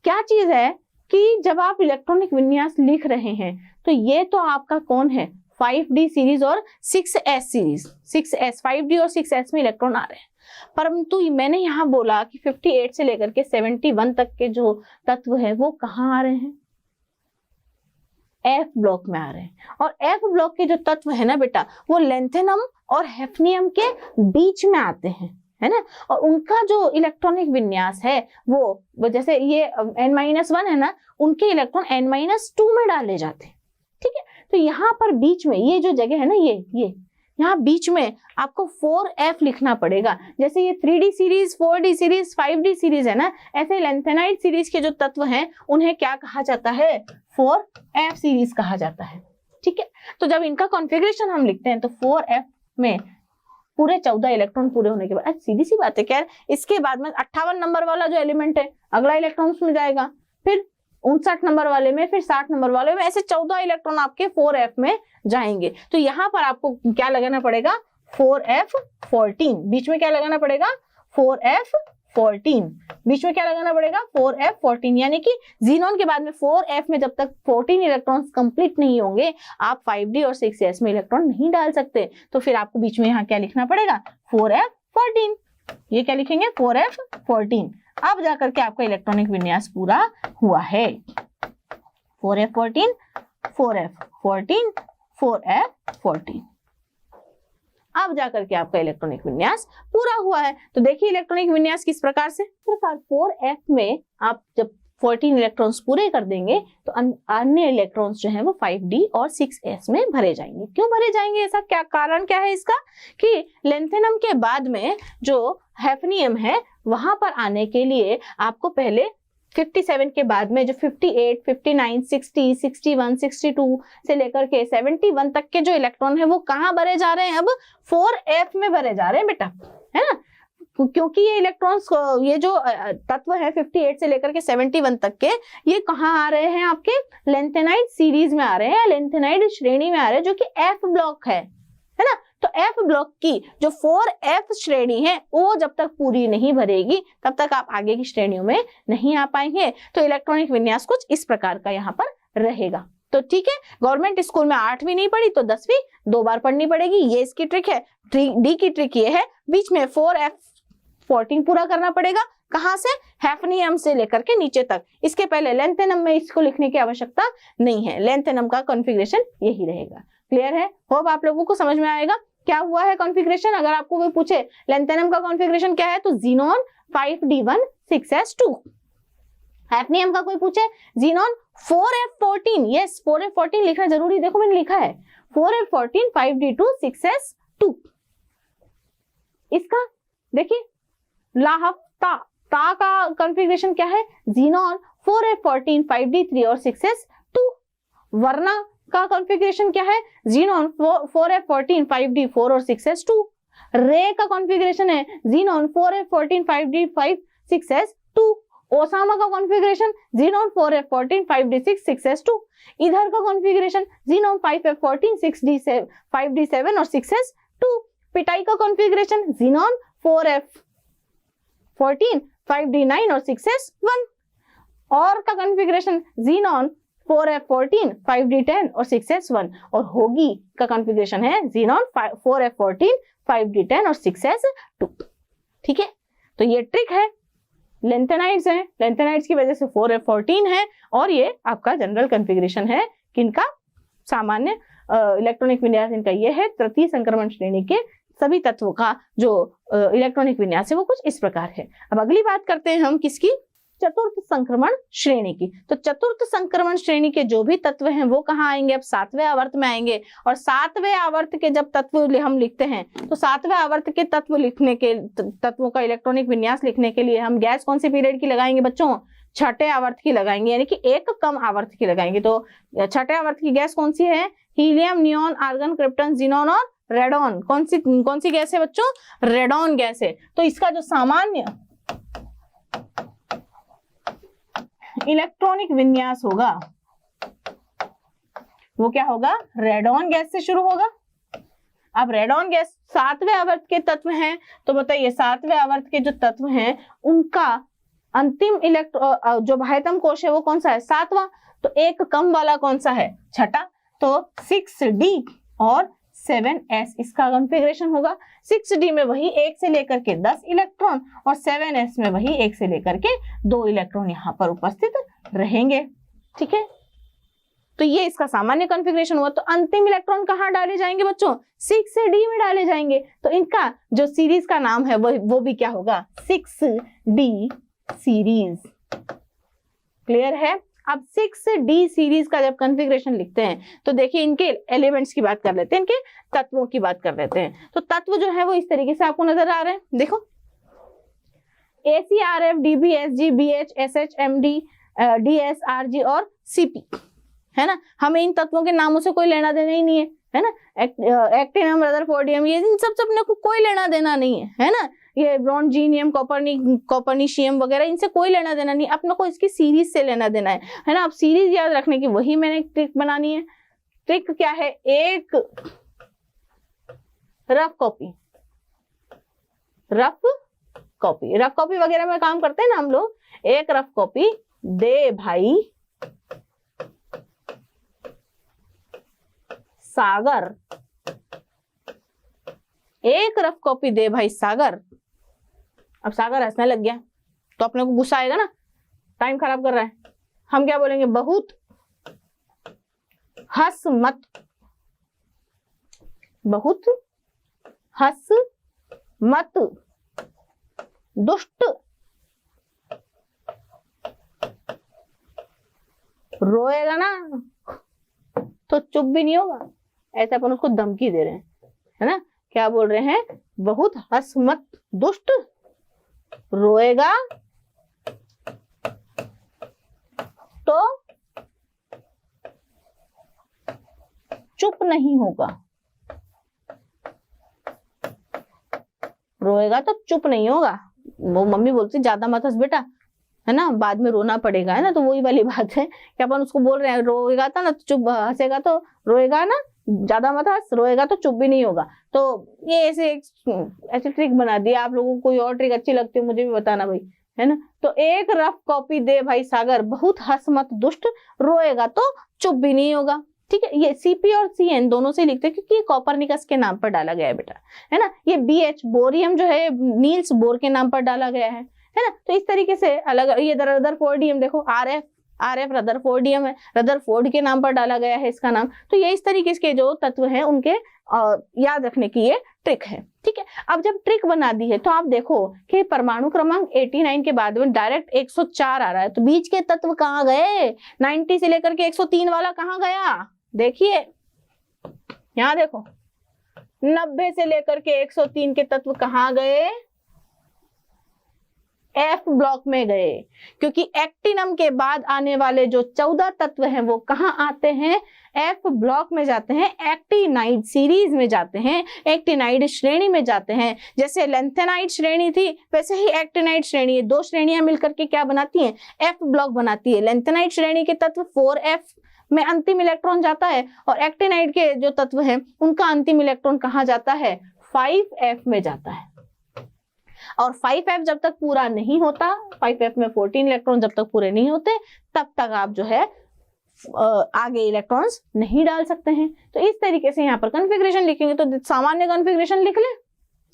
क्या चीज है कि जब आप इलेक्ट्रॉनिक विन्यास लिख रहे हैं तो ये तो आपका कौन है, 5D सीरीज और 6S सीरीज। 6S 5D और 6S में इलेक्ट्रॉन आ रहे हैं, परंतु मैंने यहाँ बोला कि 58 से लेकर के 71 तक के जो तत्व है वो कहाँ आ रहे हैं, F ब्लॉक में आ रहे हैं। और F ब्लॉक के जो तत्व है ना बेटा, वो लेंथेनम और हैफनियम के बीच में आते हैं, है ना। और उनका जो इलेक्ट्रॉनिक विन्यास है वो जैसे ये N-1 है ना, उनके इलेक्ट्रॉन N-2 में डाले जाते हैं, ठीक है। तो यहाँ पर बीच में ये जो जगह है ना, ये यहाँ बीच में आपको 4F लिखना पड़ेगा। जैसे ये 3D series, 4D series, 5D series है ना, ऐसे लेंथेनाइड सीरीज के जो तत्व हैं उन्हें क्या कहा जाता है, 4F सीरीज कहा जाता है, ठीक है। तो जब इनका कॉन्फ़िगरेशन हम लिखते हैं तो 4F में पूरे 14 इलेक्ट्रॉन पूरे होने के बाद, सीधी सी बात है क्या है, इसके बाद में 58 नंबर वाला जो एलिमेंट है अगला इलेक्ट्रॉन्स में जाएगा, फिर 59 नंबर वाले में, फिर 60 नंबर वाले में, ऐसे 14 इलेक्ट्रॉन आपके 4f में जाएंगे। तो यहाँ पर आपको क्या लगाना पड़ेगा, 4f14, बीच में क्या लगाना पड़ेगा, 4f14, बीच में क्या लगाना पड़ेगा, 4f14, यानी कि जीनोन के बाद में 4f में जब तक 14 इलेक्ट्रॉन्स कंप्लीट नहीं होंगे आप 5d और 6s में इलेक्ट्रॉन नहीं डाल सकते। तो फिर आपको बीच में यहाँ क्या लिखना पड़ेगा, 4f14, ये क्या लिखेंगे, 4f14। अब जाकर के आपका इलेक्ट्रॉनिक विन्यास पूरा हुआ है, 4f14, 4f14, 4f14। अब जाकर के आपका इलेक्ट्रॉनिक विन्यास पूरा हुआ है। तो देखिए इलेक्ट्रॉनिक विन्यास किस प्रकार से, प्रकार 4f में आप जब 14 इलेक्ट्रॉन्स पूरे कर देंगे तो अन्य इलेक्ट्रॉन्स जो हैं वो 5d और 6s में भरे जाएंगे। क्यों भरे जाएंगे, ऐसा क्या कारण क्या है इसका, कि लेंथेनम के बाद में जो हैफनियम है वहां पर आने के लिए आपको पहले 57 के बाद में जो 58, 59, 60, 61, 62 से लेकर के 71 तक के जो इलेक्ट्रॉन है वो कहाँ भरे जा रहे हैं, अब 4f में भरे जा रहे हैं बेटा, है ना, क्योंकि ये इलेक्ट्रॉन्स, ये जो तत्व है 58 से लेकर के 71 तक के, ये कहाँ आ रहे हैं, आपके लेंथेनाइड सीरीज में आ रहे हैं, लेंथेनाइड श्रेणी में आ रहे हैं, जो कि f ब्लॉक है ना। तो f ब्लॉक की जो 4f श्रेणी है वो जब तक पूरी नहीं भरेगी तब तक आप आगे की श्रेणियों में नहीं आ पाएंगे। तो इलेक्ट्रॉनिक विन्यास कुछ इस प्रकार का यहाँ पर रहेगा। तो ठीक है, गवर्नमेंट स्कूल में 8वीं नहीं पढ़ी तो 10वीं 2 बार पढ़नी पड़ेगी, ये इसकी ट्रिक है। डी की ट्रिक ये है, बीच में 4f14 पूरा करना पड़ेगा, कहां से, हैफनियम से लेकर के नीचे तक। इसके पहले लेंथेनम में इसको लिखने की आवश्यकता नहीं है, लेंथेनम का कॉन्फ़िगरेशन यही रहेगा। क्लियर है, होप आप लोगों को समझ में आएगा क्या हुआ है कॉन्फ़िगरेशन। अगर आपको कोई पूछे लेंथेनम का कॉन्फ़िगरेशन क्या है तो जीनोन 5d1 6s2, हैफनियम का कोई पूछे जीनोन 4f14, यस 4f14 लिखना जरूरी, देखो मैंने लिखा है 4f14 5d2 6s2। इसका देखिए लाहफ्ता ता का कॉन्फ़िगरेशन क्या है, जीनोन 4f14 5d3 और 6s2। वरना का कॉन्फ़िगरेशन क्या है, जीनोन 4f14 5d4 और 6s2। रे का कॉन्फ़िगरेशन है xenon 4f14 5d5 6s2। Osmium का configuration xenon 4f14 5d6 6s2। इधर का configuration xenon 5f14 6d7 5d7 और 6s2। पिटाई का कॉन्फ़िगरेशन जीनोन 4f14 5d9 और 6s1। और का कॉन्फ़िगरेशन जीनोन 4f14 5d10 और 6s1। और होगी का कॉन्फ़िगरेशन है जीनोन 4f14 5d10 और 6s2। ठीक है, तो ये ट्रिक है, लेंथेनाइड्स हैं, लेंथेनाइड्स की वजह से 4f14 है, और ये आपका जनरल कॉन्फ़िगरेशन है किनका, सामान्य इलेक्ट्रॉनिक विन्यास इनका ये है। तृतीय संक्रमण श्रेणी के सभी तत्वों का जो इलेक्ट्रॉनिक विन्यास है वो कुछ इस प्रकार है। अब अगली बात करते हैं हम किसकी, चतुर्थ संक्रमण श्रेणी की। तो चतुर्थ संक्रमण श्रेणी के जो भी तत्व हैं वो कहाँ आएंगे, अब 7वें आवर्त में आएंगे। और 7वें आवर्त के जब तत्व हम लिखते हैं तो 7वें आवर्त के तत्व लिखने के, तत्वों का इलेक्ट्रॉनिक विन्यास लिखने के लिए हम गैस कौन सी पीरियड की लगाएंगे बच्चों, छठे आवर्त की लगाएंगे, यानी कि एक कम आवर्त की लगाएंगे। तो छठे आवर्त की गैस कौन सी है, helium, neon, argon, krypton, xenon और रेडॉन। कौन सी गैस है बच्चों, रेडॉन गैस है। तो इसका जो सामान्य इलेक्ट्रॉनिक विन्यास होगा वो क्या होगा, रेडॉन गैस से शुरू होगा। अब रेडॉन गैस 7वें आवर्त के तत्व हैं, तो बताइए 7वें आवर्त के जो तत्व हैं उनका अंतिम जो बाह्यतम कोश है वो कौन सा है, 7वां। तो एक कम वाला कौन सा है, छठा। तो 6d और 7s इसका कॉन्फ़िगरेशन होगा। 6d में वही 1 से लेकर के 10 इलेक्ट्रॉन और 7s में वही 1 से लेकर के 2 इलेक्ट्रॉन यहाँ पर उपस्थित रहेंगे। ठीक है, तो ये इसका सामान्य कॉन्फ़िगरेशन हुआ। तो अंतिम इलेक्ट्रॉन कहाँ डाले जाएंगे बच्चों, 6d में डाले जाएंगे। तो इनका जो सीरीज का नाम है वो भी क्या होगा, 6d सीरीज। क्लियर है। अब 6d सीरीज का जब कॉन्फ़िगरेशन लिखते हैं तो देखिए इनके एलिमेंट्स की बात कर लेते हैं, इनके तत्वों की बात कर लेते हैं। तो तत्व जो है वो इस तरीके से आपको नजर आ रहे हैं, देखो ACRF, DB, SG, BH, SH, MD, DS, RG और CP, है ना। हमें इन तत्वों के नामों से कोई लेना देना ही नहीं है, है ना, एक्टिनियम, रदरफोर्डियम, ये इन सब अपने को कोई लेना देना नहीं है ना, ये ब्रॉन्जीनियम, कॉपर्निशियम वगैरह, इनसे कोई लेना देना नहीं, अपने को इसकी सीरीज से लेना देना है ना। अब सीरीज याद रखने की वही मैंने ट्रिक बनानी है। ट्रिक क्या है, एक रफ कॉपी वगैरह में काम करते हैं ना हम लोग, एक रफ कॉपी दे भाई सागर, एक रफ कॉपी दे भाई सागर। अब सागर हंसने लग गया तो अपने को गुस्सा आएगा ना, टाइम खराब कर रहा है। हम क्या बोलेंगे, बहुत हंस मत, बहुत हंस मत दुष्ट, रोएगा ना तो चुप भी नहीं होगा, ऐसे अपन उसको धमकी दे रहे हैं, है ना। क्या बोल रहे हैं, बहुत हंस मत दुष्ट, रोएगा तो चुप नहीं होगा, रोएगा तो चुप नहीं होगा। वो मम्मी बोलती ज्यादा मत हंस बेटा, है ना, बाद में रोना पड़ेगा, है ना। तो वही वाली बात है कि अपन उसको बोल रहे हैं रोएगा था ना तो चुप, हंसेगा तो रोएगा ना, ज्यादा मत हंस, रोएगा तो चुप भी नहीं होगा। तो ये ऐसे ट्रिक बना दी। आप लोगों को कोई और ट्रिक अच्छी लगती है मुझे भी बताना भाई, है ना। तो एक रफ कॉपी दे भाई सागर, बहुत हंस मत दुष्ट, रोएगा तो चुप भी नहीं होगा। ठीक है, ये सीपी और सीएन दोनों से लिखते हैं क्योंकि कॉपरनिकस के नाम पर डाला गया है बेटा, है ना। ये बीएच बोरियम जो है नील्स बोर के नाम पर डाला गया है ना। तो इस तरीके से अलग, ये रदरफोर्डियम देखो, आरएफ रदरफोर्डियम है, रदरफोर्ड के नाम पर डाला गया है इसका नाम। तो ये इस तरीके के जो तत्व हैं उनके याद रखने की ये ट्रिक है। ठीक है, अब जब ट्रिक बना दी है तो आप देखो कि परमाणु क्रमांक 89 के बाद में डायरेक्ट 104 आ रहा है, तो बीच के तत्व कहाँ गए, 90 से लेकर के 103 वाला कहाँ गया, देखिए यहाँ देखो, 90 से लेकर के 103 के तत्व कहाँ गए, एफ ब्लॉक में गए, क्योंकि एक्टिनम के बाद आने वाले जो 14 तत्व हैं वो कहाँ आते हैं, एफ ब्लॉक में जाते हैं, एक्टिनाइड सीरीज में जाते हैं, एक्टिनाइड श्रेणी में जाते हैं। जैसे लेंथेनाइड श्रेणी थी वैसे ही एक्टिनाइड श्रेणी है, दो श्रेणियां मिलकर के क्या बनाती हैं, एफ ब्लॉक बनाती है। लेंथेनाइड श्रेणी के तत्व 4f में अंतिम इलेक्ट्रॉन जाता है, और एक्टिनाइड के जो तत्व हैं उनका अंतिम इलेक्ट्रॉन कहाँ जाता है, 5f में जाता है। और 5f जब तक पूरा नहीं होता, 5f में 14 इलेक्ट्रॉन जब तक पूरे नहीं होते तब तक आप जो है आगे इलेक्ट्रॉन्स नहीं डाल सकते हैं। तो इस तरीके से यहाँ पर कॉन्फ़िगरेशन लिखेंगे तो सामान्य कॉन्फ़िगरेशन लिख लें।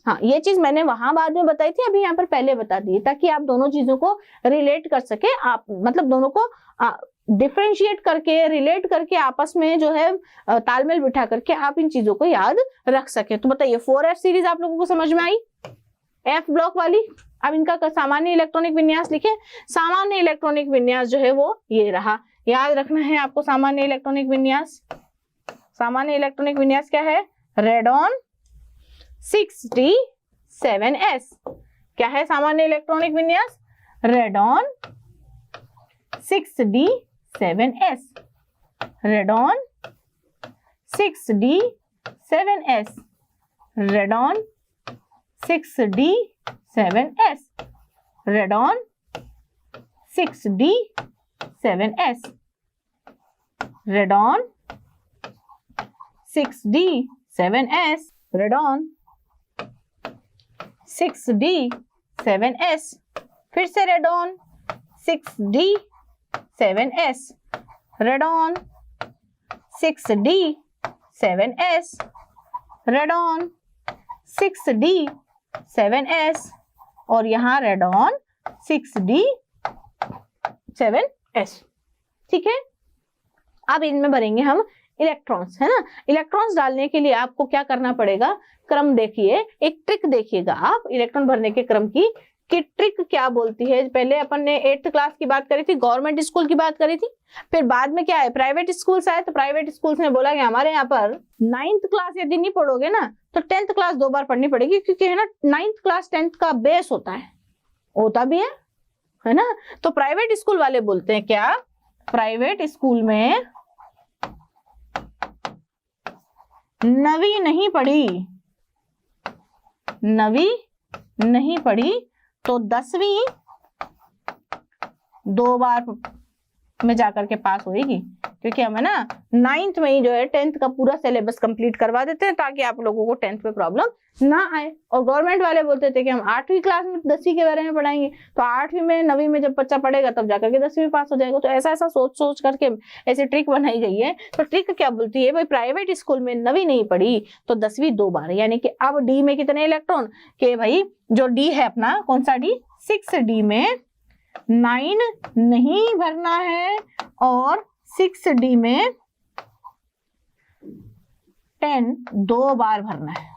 हाँ, ये चीज मैंने वहां बाद में बताई थी, अभी यहाँ पर पहले बता दी ताकि आप दोनों चीजों को रिलेट कर सके, आप मतलब दोनों को डिफरेंशिएट करके, रिलेट करके, आपस में जो है तालमेल बिठा करके आप इन चीजों को याद रख सके। तो बताइए 4f सीरीज आप लोगों को समझ में आई, एफ ब्लॉक वाली। अब इनका सामान्य इलेक्ट्रॉनिक विन्यास लिखे। सामान्य इलेक्ट्रॉनिक विन्यास जो है वो ये रहा, याद रखना है आपको सामान्य इलेक्ट्रॉनिक विन्यास। सामान्य इलेक्ट्रॉनिक विन्यास क्या है, रेडॉन 6d7s। क्या है सामान्य इलेक्ट्रॉनिक विन्यास, radon 6d7s, radon 6d7s, radon 6d7s, radon 6d7s, radon 6d7s, radon 6d7s, फिर से radon 6d7s, radon 6d7s, radon 6d7s, और यहाँ रेडॉन 6d7s। ठीक है, अब इनमें भरेंगे हम इलेक्ट्रॉन्स, है ना। इलेक्ट्रॉन्स डालने के लिए आपको क्या करना पड़ेगा, क्रम देखिए, एक ट्रिक देखिएगा आप इलेक्ट्रॉन भरने के क्रम की, कि ट्रिक क्या बोलती है। पहले अपन ने 8th क्लास की बात करी थी, गवर्नमेंट स्कूल की बात करी थी, फिर बाद में क्या है प्राइवेट स्कूल आए, तो प्राइवेट स्कूल्स ने बोला कि हमारे यहाँ पर 9th क्लास यदि नहीं पढ़ोगे ना तो 10th क्लास 2 बार पढ़नी पड़ेगी, क्योंकि है ना 9th क्लास 10th का बेस होता है, होता भी है ना। तो प्राइवेट स्कूल वाले बोलते हैं क्या, प्राइवेट स्कूल में नवी नहीं पढ़ी, नवी नहीं पढ़ी तो 10वीं 2 बार में जाकर के पास होगी, क्योंकि हमें ना 9th में ही जो है 10th का पूरा सिलेबस कंप्लीट करवा देते हैं ताकि आप लोगों को 10th में प्रॉब्लम ना आए। और गवर्नमेंट वाले बोलते थे कि हम 8वीं क्लास में 10वीं के बारे में पढ़ाएंगे, तो 8वीं में 9वीं में जब बच्चा पढ़ेगा तब जाकर के 10वीं में पास हो जाएगा। तो ऐसा ऐसा सोच सोच करके ऐसी ट्रिक बनाई गई है। तो ट्रिक क्या बोलती है भाई, प्राइवेट स्कूल में 9वीं नहीं पढ़ी तो 10वीं 2 बार, यानी कि अब डी में कितने इलेक्ट्रॉन के भाई, जो डी है अपना कौन सा डी, 6D में 9 नहीं भरना है और 6D में 10 2 बार भरना है।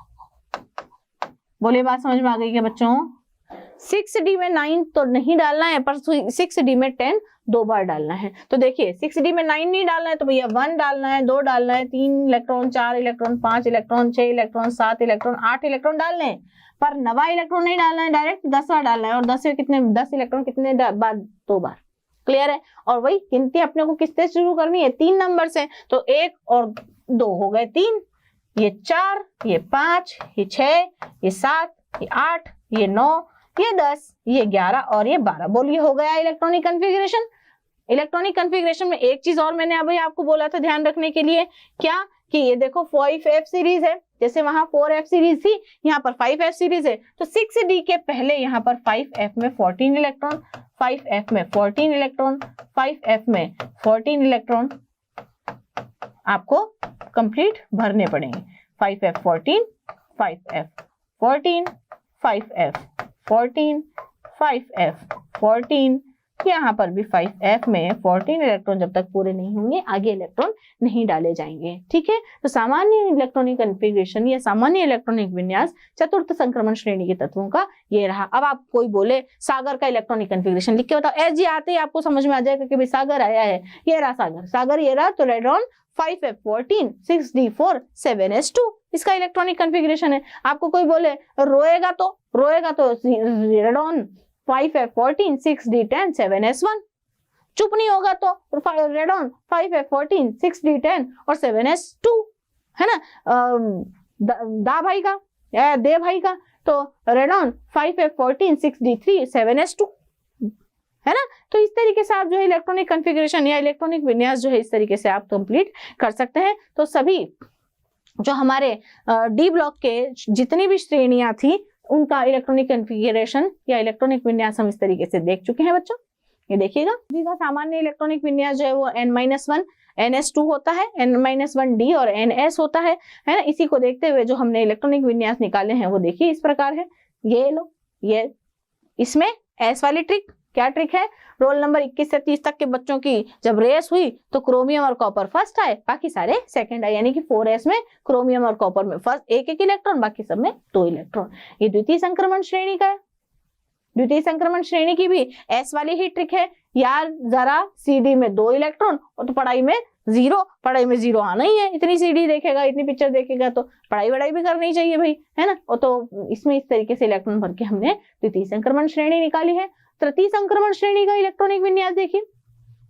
बोलिए बात समझ में आ गई क्या बच्चों? 6D में 9 तो नहीं डालना है, पर 6D में 10 2 बार डालना है। तो देखिए 6D में 9 नहीं डालना है तो भैया 1 डालना है, 2 डालना है, 3 electron, 4 electron, 5 electron, 6 electron, 7 electron, 8 electron डालने हैं, पर 9वां इलेक्ट्रॉन नहीं डालना है, डायरेक्ट 10वां डालना है। और 10 कितने, 10 इलेक्ट्रॉन कितने बार, 2 बार। क्लियर है? और वही गिनती अपने को किससे शुरू करनी है, 3 नंबर से। तो 1 और 2 हो गए 3, ये 4, ये 5, ये 6, ये 7, ये 8, ये 9, ये 10, ये 11 और ये 12। बोलिए हो गया इलेक्ट्रॉनिक कॉन्फ़िगरेशन। इलेक्ट्रॉनिक कॉन्फ़िगरेशन में एक चीज और मैंने अभी आपको बोला था ध्यान रखने के लिए, क्या कि ये देखो 5F सीरीज है, जैसे वहां 4F सीरीज थी, यहाँ पर 5F सीरीज है। तो 6D के पहले यहाँ पर 5F में 14 इलेक्ट्रॉन, 5F में 14 इलेक्ट्रॉन, 5F में 14 इलेक्ट्रॉन आपको कंप्लीट भरने पड़ेंगे। 5F 14, 5F 14, 5F 14, 5F 14, यहाँ पर भी 5F में 14 इलेक्ट्रॉन जब तक पूरे नहीं होंगे आगे इलेक्ट्रॉन नहीं डाले जाएंगे। ठीक है, तो सामान्य इलेक्ट्रॉनिक कॉन्फ़िगरेशन या सामान्य इलेक्ट्रॉनिक विन्यास चतुर्थ संक्रमण श्रेणी के तत्वों का ये रहा। अब आप कोई बोले सागर का इलेक्ट्रॉनिक कॉन्फ़िगरेशन लिख के बताओ, एस जी आते ही आपको समझ में आ जाएगा कि भाई सागर आया है, ये रहा सागर, सागर ये रहा। तो रेडॉन 5F14, 6D4, 7S2 इसका इलेक्ट्रॉनिक कॉन्फ़िगरेशन है। आपको कोई बोले रोएगा तो रेडॉन 5F14, 6D10, 7S1। चुप नहीं होगा तो रेडॉन 5F14, 6D10 और 7S2, है ना। दा भाई का या दे भाई का तो रेडॉन 5F14, 6D3, 7S2, है ना। तो इस तरीके से आप जो है इलेक्ट्रॉनिक कॉन्फ़िगरेशन या इलेक्ट्रॉनिक विन्यास जो है इस तरीके से आप कंप्लीट कर सकते हैं। तो सभी जो हमारे डी ब्लॉक के जितनी भी श्रेणियां थी उनका इलेक्ट्रॉनिक कॉन्फ़िगरेशन या इलेक्ट्रॉनिक विन्यास हम इस तरीके से देख चुके हैं बच्चों। ये देखिएगा, का सामान्य इलेक्ट्रॉनिक विन्यास जो है वो N-1 NS2 होता है, N-1 D और NS होता है ना। इसी को देखते हुए जो हमने इलेक्ट्रॉनिक विन्यास निकाले हैं वो देखिए इस प्रकार है। ये लो, ये इसमें S वाली ट्रिक, क्या ट्रिक है, रोल नंबर 21 से 30 तक के बच्चों की जब रेस हुई तो क्रोमियम और कॉपर फर्स्ट आए, बाकी सारे सेकंड आए, यानी कि 4S में क्रोमियम और कॉपर में फर्स्ट एक इलेक्ट्रॉन, बाकी सब में 2 इलेक्ट्रॉन। ये द्वितीय संक्रमण श्रेणी का है। द्वितीय संक्रमण श्रेणी की भी S वाली ही ट्रिक है यार, जरा CD में 2 इलेक्ट्रॉन और तो पढ़ाई में 0, पढ़ाई में 0 आना ही है। इतनी CD देखेगा, इतनी पिक्चर देखेगा तो पढ़ाई वढ़ाई भी करनी चाहिए भाई, है ना। और तो इसमें इस तरीके से इलेक्ट्रॉन भर के हमने द्वितीय संक्रमण श्रेणी निकाली है। तृतीय संक्रमण श्रेणी का इलेक्ट्रॉनिक विन्यास देखिए,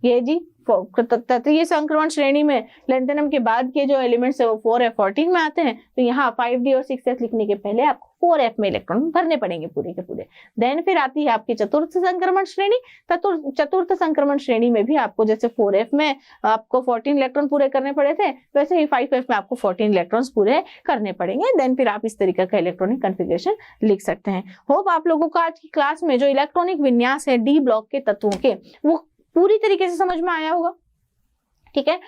ये जी तृतीय संक्रमण श्रेणी में लेंथेनम के बाद के जो एलिमेंट्स है वो 4F14 में आते हैं। तो यहाँ 5D और 6S लिखने के पहले आपको 4F में इलेक्ट्रॉन भरने पड़ेंगे पूरे के पूरे। देन फिर आती है आपकी चतुर्थ संक्रमण श्रेणी। चतुर्थ संक्रमण श्रेणी में भी आपको जैसे 4F में आपको 14 इलेक्ट्रॉन पूरे करने पड़े थे, वैसे ही 5F में आपको 14 इलेक्ट्रॉन्स पूरे करने पड़ेंगे। देन फिर आप इस तरीके का इलेक्ट्रॉनिक कॉन्फ़िगरेशन लिख सकते हैं। होप आप लोगों को आज की क्लास में जो इलेक्ट्रॉनिक विन्यास है डी ब्लॉक के तत्वों के वो पूरी तरीके से समझ में आया होगा। ठीक है,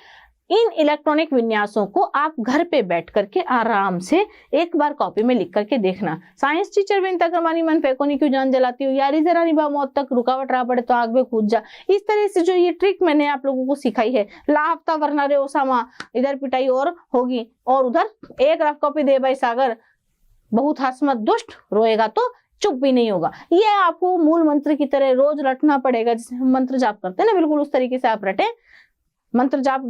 इन इलेक्ट्रॉनिक विन्यासों को आप घर पे बैठ करके आराम से एक बार कॉपी में लिख करके देखना। साइंस टीचर विनता करवानी मन फेंको नहीं क्यों जान जलाती हो, यारी जरा निभा मौत तक, रुकावट रहा पड़े तो आग में कूद जा। इस तरह से जो ये ट्रिक मैंने आप लोगों को सिखाई है, ला हफ्ता वरना रे ओसामा, इधर पिटाई और होगी और उधर एक रफ कॉपी दे भाई सागर, बहुत हंसमत दुष्ट, रोएगा तो चुप भी नहीं होगा। ये आपको मूल मंत्र की तरह रोज रटना पड़ेगा, जैसे हम मंत्र जाप करते हैं ना, बिल्कुल उस तरीके से आप रटे। मंत्र जाप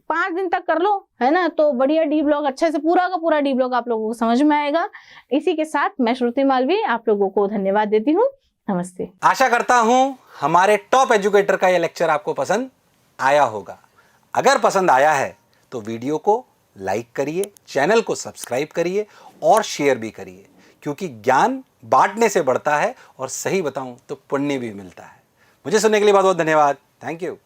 5 दिन तक कर लो, है ना, तो बढ़िया डी ब्लॉक अच्छे से पूरा का पूरा डी ब्लॉक आप लोगों को समझ में आएगा। इसी के साथ मैं श्रुति मालवी आप लोगों को धन्यवाद देती हूँ। नमस्ते। आशा करता हूँ हमारे टॉप एजुकेटर का यह लेक्चर आपको पसंद आया होगा। अगर पसंद आया है तो वीडियो को लाइक करिए, चैनल को सब्सक्राइब करिए और शेयर भी करिए, क्योंकि ज्ञान बांटने से बढ़ता है और सही बताऊं तो पुण्य भी मिलता है। मुझे सुनने के लिए बहुत बहुत धन्यवाद। Thank you.